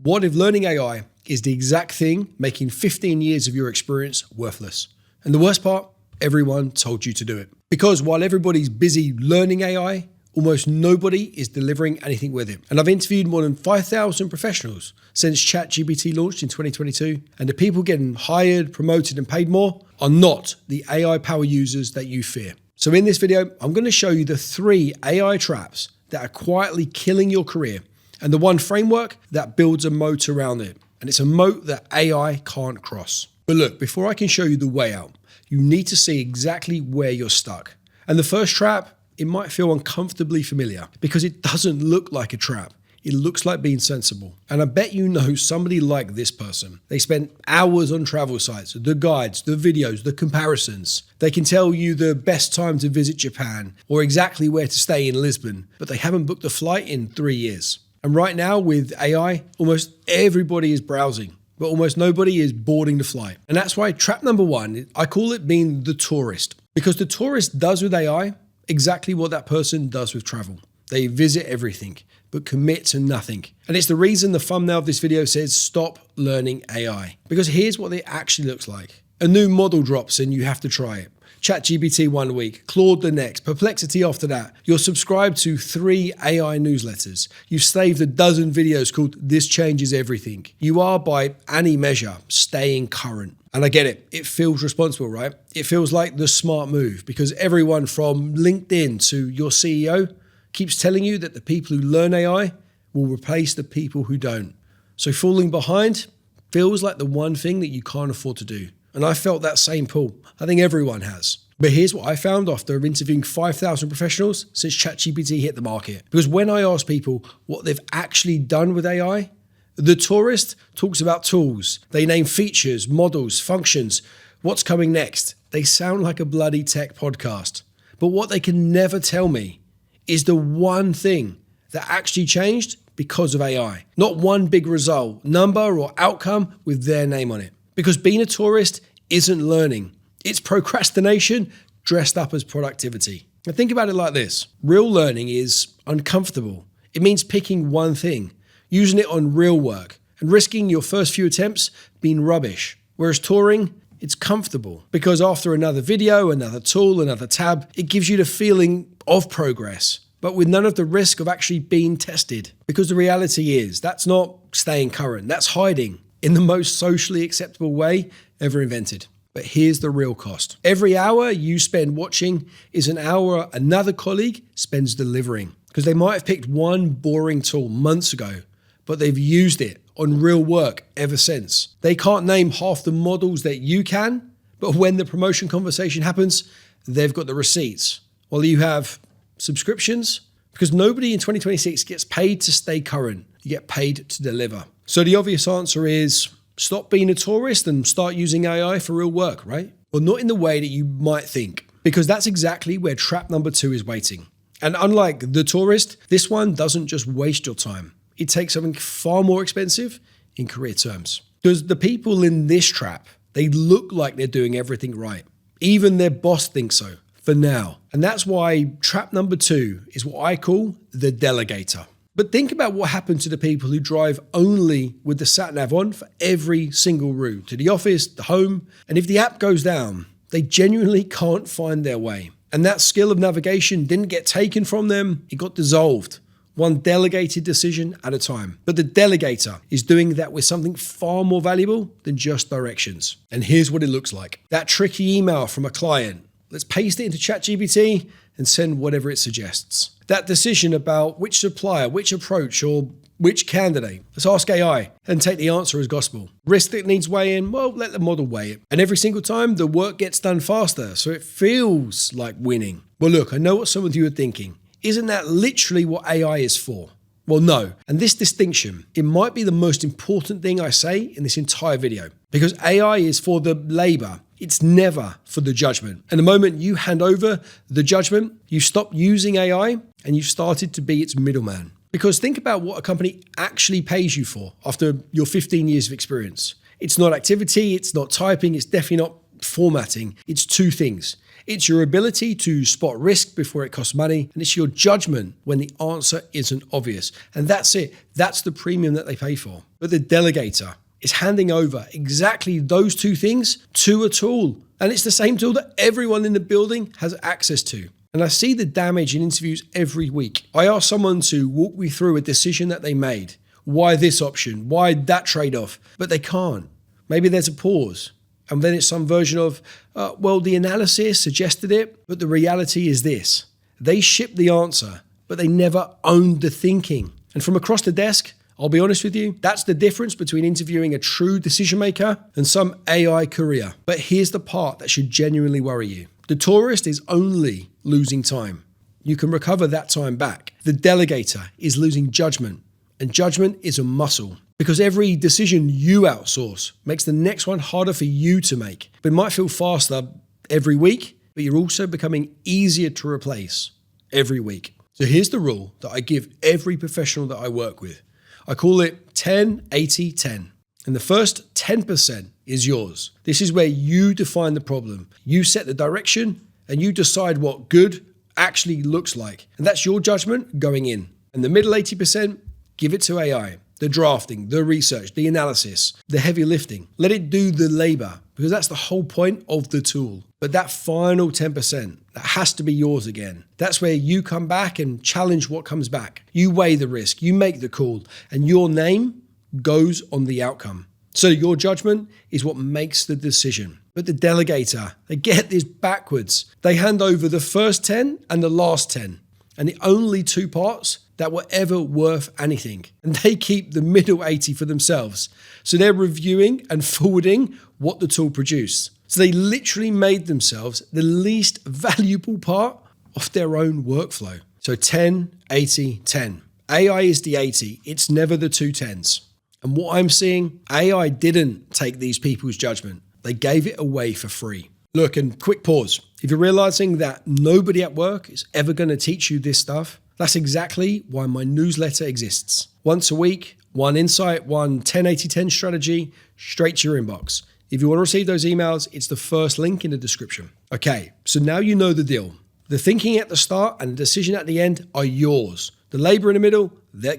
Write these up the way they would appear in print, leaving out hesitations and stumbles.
What if learning AI is the exact thing making 15 years of your experience worthless? And the worst part, everyone told you to do it. Because while everybody's busy learning AI, almost nobody is delivering anything with it. And I've interviewed more than 5,000 professionals since ChatGPT launched in 2022. And the people getting hired, promoted, and paid more are not the AI power users that you fear. So in this video, I'm going to show you the 3 AI traps that are quietly killing your career and the one framework that builds a moat around it. And it's a moat that AI can't cross. But look, before I can show you the way out, you need to see exactly where you're stuck. And the first trap, it might feel uncomfortably familiar because it doesn't look like a trap. It looks like being sensible. And I bet you know somebody like this person. They spent hours on travel sites, the guides, the videos, the comparisons. They can tell you the best time to visit Japan or exactly where to stay in Lisbon, but they haven't booked a flight in 3 years. And right now with AI, almost everybody is browsing, but almost nobody is boarding the flight. And that's why trap number 1, I call it being the tourist. Because the tourist does with AI exactly what that person does with travel. They visit everything, but commit to nothing. And it's the reason the thumbnail of this video says, stop learning AI. Because here's what it actually looks like. A new model drops and you have to try it. ChatGPT 1 week, Claude the next, Perplexity after that. You're subscribed to 3 AI newsletters. You've saved a dozen videos called This Changes Everything. You are, by any measure, staying current. And I get it. It feels responsible, right? It feels like the smart move because everyone from LinkedIn to your CEO keeps telling you that the people who learn AI will replace the people who don't. So falling behind feels like the one thing that you can't afford to do. And I felt that same pull. I think everyone has. But here's what I found after interviewing 5,000 professionals since ChatGPT hit the market. Because when I ask people what they've actually done with AI, the tourist talks about tools. They name features, models, functions, what's coming next. They sound like a bloody tech podcast. But what they can never tell me is the one thing that actually changed because of AI. Not one big result, number, or outcome with their name on it. Because being a tourist isn't learning. It's procrastination dressed up as productivity. Now think about it like this. Real learning is uncomfortable. It means picking one thing, using it on real work, and risking your first few attempts being rubbish. Whereas touring, it's comfortable. Because after another video, another tool, another tab, it gives you the feeling of progress, but with none of the risk of actually being tested. Because the reality is, that's not staying current, that's hiding in the most socially acceptable way ever invented. But here's the real cost. Every hour you spend watching is an hour another colleague spends delivering. Because they might have picked one boring tool months ago, but they've used it on real work ever since. They can't name half the models that you can, but when the promotion conversation happens, they've got the receipts. While you have subscriptions, because nobody in 2026 gets paid to stay current. You get paid to deliver. So the obvious answer is stop being a tourist and start using AI for real work, right? Well, not in the way that you might think, because that's exactly where trap number 2 is waiting. And unlike the tourist, this one doesn't just waste your time. It takes something far more expensive in career terms. Because the people in this trap, they look like they're doing everything right. Even their boss thinks so, for now. And that's why trap number 2 is what I call the delegator. But think about what happened to the people who drive only with the sat-nav on for every single route, to the office, the home. And if the app goes down, they genuinely can't find their way. And that skill of navigation didn't get taken from them, it got dissolved. One delegated decision at a time. But the delegator is doing that with something far more valuable than just directions. And here's what it looks like. That tricky email from a client. Let's paste it into ChatGPT and send whatever it suggests. That decision about which supplier, which approach, or which candidate. Let's ask AI and take the answer as gospel. Risk that needs weighing, well, let the model weigh it. And every single time, the work gets done faster, so it feels like winning. Well, look, I know what some of you are thinking. Isn't that literally what AI is for? Well, no. And this distinction, it might be the most important thing I say in this entire video. Because AI is for the labor. It's never for the judgment. And the moment you hand over the judgment, you stop using AI and you've started to be its middleman. Because think about what a company actually pays you for after your 15 years of experience. It's not activity, it's not typing, it's definitely not formatting, it's two things. It's your ability to spot risk before it costs money, and it's your judgment when the answer isn't obvious. And that's it. That's the premium that they pay for. But the Delegator is handing over exactly those two things to a tool. And it's the same tool that everyone in the building has access to. And I see the damage in interviews every week. I ask someone to walk me through a decision that they made. Why this option? Why that trade-off? But they can't. Maybe there's a pause. And then it's some version of, well, the analysis suggested it, but the reality is this. They shipped the answer, but they never owned the thinking. And from across the desk, I'll be honest with you, that's the difference between interviewing a true decision maker and some AI career. But here's the part that should genuinely worry you. The tourist is only losing time. You can recover that time back. The Delegator is losing judgment, and judgment is a muscle. Because every decision you outsource makes the next one harder for you to make. But it might feel faster every week, but you're also becoming easier to replace every week. So here's the rule that I give every professional that I work with. I call it 10, 80, 10. And the first 10% is yours. This is where you define the problem. You set the direction and you decide what good actually looks like. And that's your judgment going in. And the middle 80%, give it to AI. The drafting, the research, the analysis, the heavy lifting. Let it do the labor, because that's the whole point of the tool. But that final 10%, that has to be yours again. That's where you come back and challenge what comes back. You weigh the risk, you make the call, and your name goes on the outcome. So your judgment is what makes the decision. But the Delegator, they get this backwards. They hand over the first 10 and the last 10. And the only two parts that were ever worth anything. And they keep the middle 80 for themselves. So they're reviewing and forwarding what the tool produced. So they literally made themselves the least valuable part of their own workflow. So 10, 80, 10. AI is the 80. It's never the two 10s. And what I'm seeing, AI didn't take these people's judgment. They gave it away for free. Look, and quick pause. If you're realizing that nobody at work is ever going to teach you this stuff, that's exactly why my newsletter exists. Once a week, one insight, one 10-80-10 strategy, straight to your inbox. If you want to receive those emails, it's the first link in the description. Okay, so now you know the deal. The thinking at the start and the decision at the end are yours. The labor in the middle,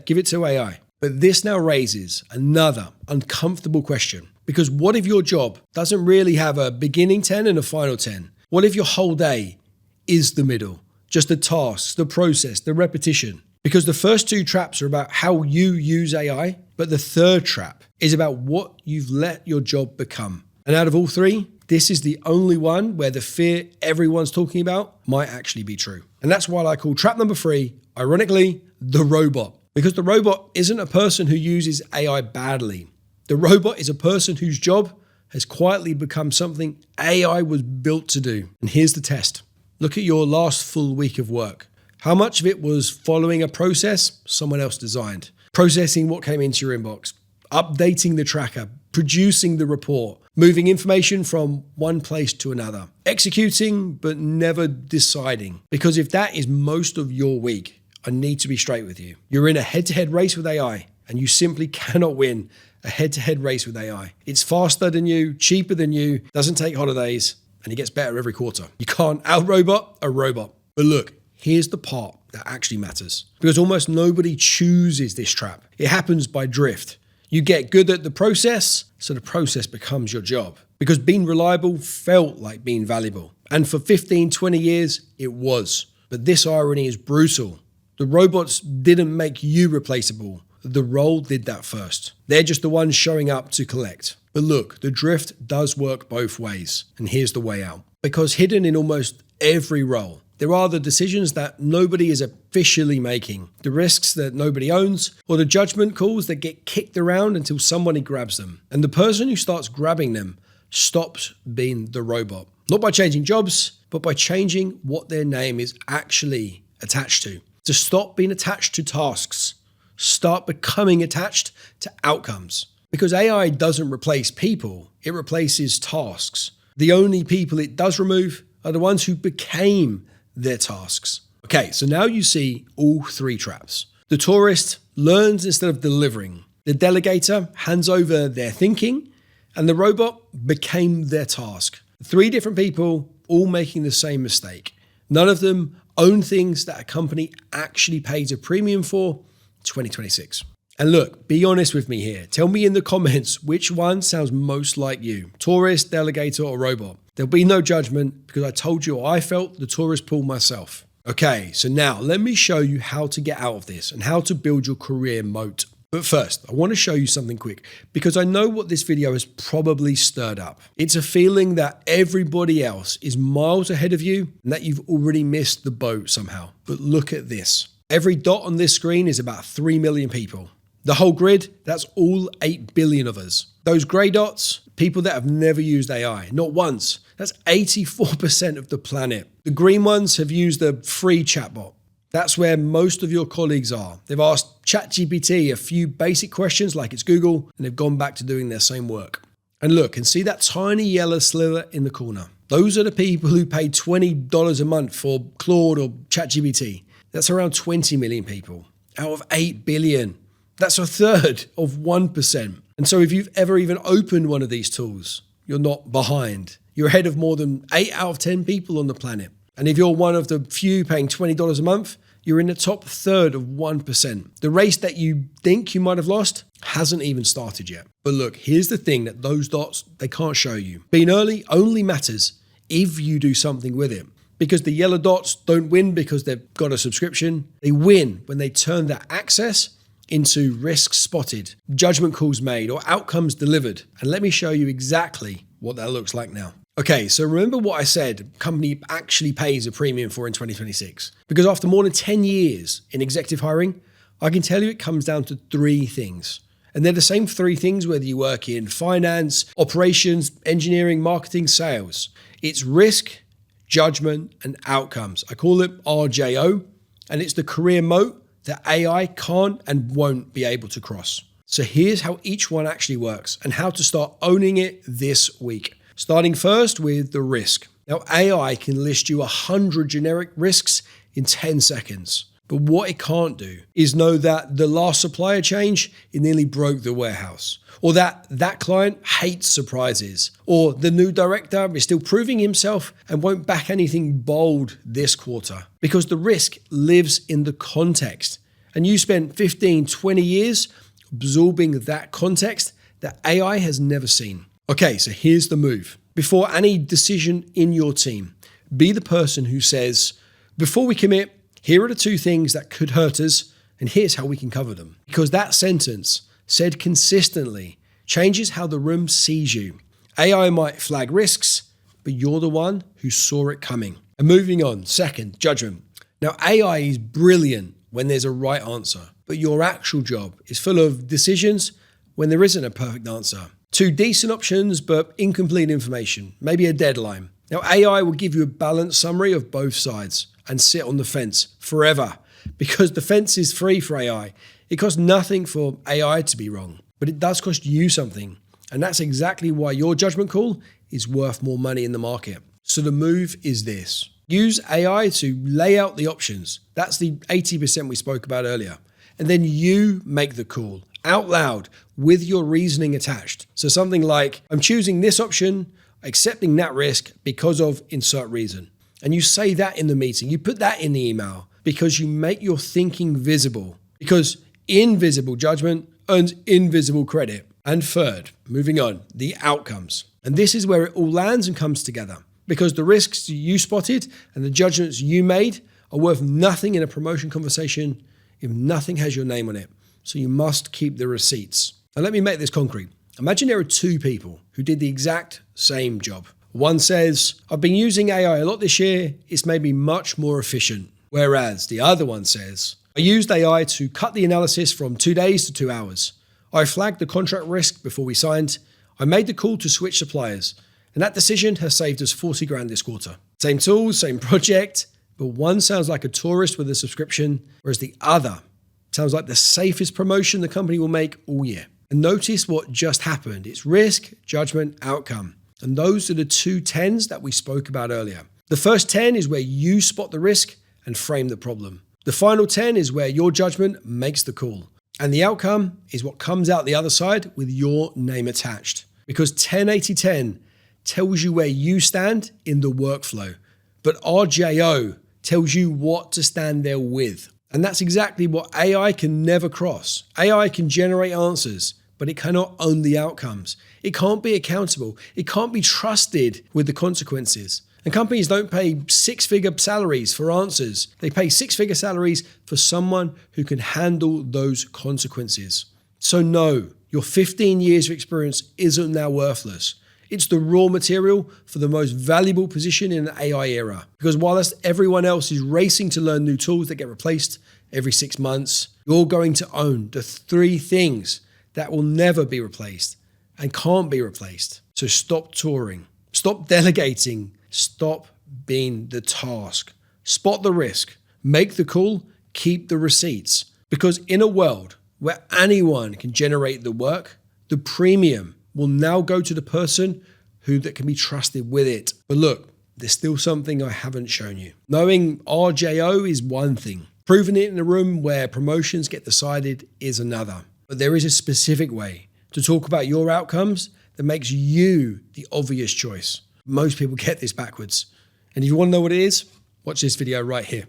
give it to AI. But this now raises another uncomfortable question. Because what if your job doesn't really have a beginning 10 and a final 10? What if your whole day is the middle? Just the tasks, the process, the repetition. Because the first two traps are about how you use AI, but the third trap is about what you've let your job become. And out of all three, this is the only one where the fear everyone's talking about might actually be true. And that's why I call trap number 3, ironically, the robot. Because the robot isn't a person who uses AI badly. The robot is a person whose job has quietly become something AI was built to do. And here's the test. Look at your last full week of work. How much of it was following a process someone else designed? Processing what came into your inbox, updating the tracker, producing the report, moving information from one place to another, executing but never deciding. Because if that is most of your week, I need to be straight with you. You're in a head-to-head race with AI, and you simply cannot win a head-to-head race with AI. It's faster than you, cheaper than you, doesn't take holidays, and it gets better every quarter. You can't out-robot a robot. But look, here's the part that actually matters. Because almost nobody chooses this trap. It happens by drift. You get good at the process, so the process becomes your job. Because being reliable felt like being valuable. And for 15, 20 years, it was. But this irony is brutal. The robots didn't make you replaceable. The role did that first. They're just the ones showing up to collect. But look, the drift does work both ways. And here's the way out. Because hidden in almost every role, there are the decisions that nobody is officially making, the risks that nobody owns, or the judgment calls that get kicked around until somebody grabs them. And the person who starts grabbing them stops being the robot. Not by changing jobs, but by changing what their name is actually attached to. To stop being attached to tasks. Start becoming attached to outcomes. Because AI doesn't replace people, it replaces tasks. The only people it does remove are the ones who became their tasks. Okay, so now you see all three traps. The tourist learns instead of delivering. The delegator hands over their thinking, and the robot became their task. 3 different people all making the same mistake. None of them own things that a company actually pays a premium for. 2026. And look, be honest with me here. Tell me in the comments which one sounds most like you. Tourist, Delegator, or Robot. There'll be no judgment because I told you I felt the tourist pool myself. Okay, so now let me show you how to get out of this and how to build your career moat. But first, I want to show you something quick because I know what this video has probably stirred up. It's a feeling that everybody else is miles ahead of you and that you've already missed the boat somehow. But look at this. Every dot on this screen is about 3 million people. The whole grid, that's all 8 billion of us. Those grey dots, people that have never used AI, not once. That's 84% of the planet. The green ones have used a free chatbot. That's where most of your colleagues are. They've asked ChatGPT a few basic questions like it's Google, and they've gone back to doing their same work. And look, and see that tiny yellow sliver in the corner? Those are the people who pay $20 a month for Claude or ChatGPT. That's around 20 million people out of 8 billion. That's a third of 1%. And so if you've ever even opened one of these tools, you're not behind. You're ahead of more than 8 out of 10 people on the planet. And if you're one of the few paying $20 a month, you're in the top third of 1%. The race that you think you might have lost hasn't even started yet. But look, here's the thing that those dots, they can't show you. Being early only matters if you do something with it. Because the yellow dots don't win because they've got a subscription. They win when they turn that access into risks spotted, judgment calls made, or outcomes delivered. And let me show you exactly what that looks like now. Okay, so remember what I said company actually pays a premium for in 2026? Because after more than 10 years in executive hiring, I can tell you it comes down to 3 things. And they're the same 3 things whether you work in finance, operations, engineering, marketing, sales. It's risk, judgment, and outcomes. I call it RJO, and it's the career moat that AI can't and won't be able to cross. So here's how each one actually works and how to start owning it this week. Starting first with the risk. Now, AI can list you 100 generic risks in 10 seconds. But what it can't do is know that the last supplier change, it nearly broke the warehouse. Or that client hates surprises. Or the new director is still proving himself and won't back anything bold this quarter. Because the risk lives in the context. And you spent 15, 20 years absorbing that context that AI has never seen. Okay, so here's the move. Before any decision in your team, be the person who says, before we commit, here are the 2 things that could hurt us, and here's how we can cover them. Because that sentence, said consistently, changes how the room sees you. AI might flag risks, but you're the one who saw it coming. And moving on, second, judgment. Now, AI is brilliant when there's a right answer, but your actual job is full of decisions when there isn't a perfect answer. 2 decent options, but incomplete information, maybe a deadline. Now, AI will give you a balanced summary of both sides and sit on the fence forever because the fence is free for AI. It costs nothing for AI to be wrong, but it does cost you something. And that's exactly why your judgment call is worth more money in the market. So the move is this. Use AI to lay out the options. That's the 80% we spoke about earlier. And then you make the call out loud with your reasoning attached. So something like, I'm choosing this option, accepting that risk because of insert reason. And you say that in the meeting. You put that in the email because you make your thinking visible. Because invisible judgment earns invisible credit. And third, moving on, the outcomes. And this is where it all lands and comes together. Because the risks you spotted and the judgments you made are worth nothing in a promotion conversation if nothing has your name on it. So you must keep the receipts. Now let me make this concrete. Imagine there are 2 people who did the exact same job. One says, I've been using AI a lot this year. It's made me much more efficient. Whereas the other one says, I used AI to cut the analysis from 2 days to 2 hours. I flagged the contract risk before we signed. I made the call to switch suppliers. And that decision has saved us 40 grand this quarter. Same tool, same project, but one sounds like a tourist with a subscription, whereas the other sounds like the safest promotion the company will make all year. And notice what just happened. It's risk, judgment, outcome. And those are the 2 10s that we spoke about earlier. The first 10 is where you spot the risk and frame the problem. The final 10 is where your judgment makes the call. And the outcome is what comes out the other side with your name attached. Because 10-80-10 tells you where you stand in the workflow, but RJO tells you what to stand there with. And that's exactly what AI can never cross. AI can generate answers, but it cannot own the outcomes. It can't be accountable. It can't be trusted with the consequences. And companies don't pay six-figure salaries for answers. They pay six-figure salaries for someone who can handle those consequences. So no, your 15 years of experience isn't now worthless. It's the raw material for the most valuable position in an AI era. Because whilst everyone else is racing to learn new tools that get replaced every 6 months, you're going to own the 3 things that will never be replaced and can't be replaced. So stop touring, stop delegating, stop being the task. Spot the risk, make the call, keep the receipts. Because in a world where anyone can generate the work, the premium will now go to the person that can be trusted with it. But look, there's still something I haven't shown you. Knowing RJO is one thing. Proving it in a room where promotions get decided is another. But there is a specific way to talk about your outcomes that makes you the obvious choice. Most people get this backwards. And if you want to know what it is, watch this video right here.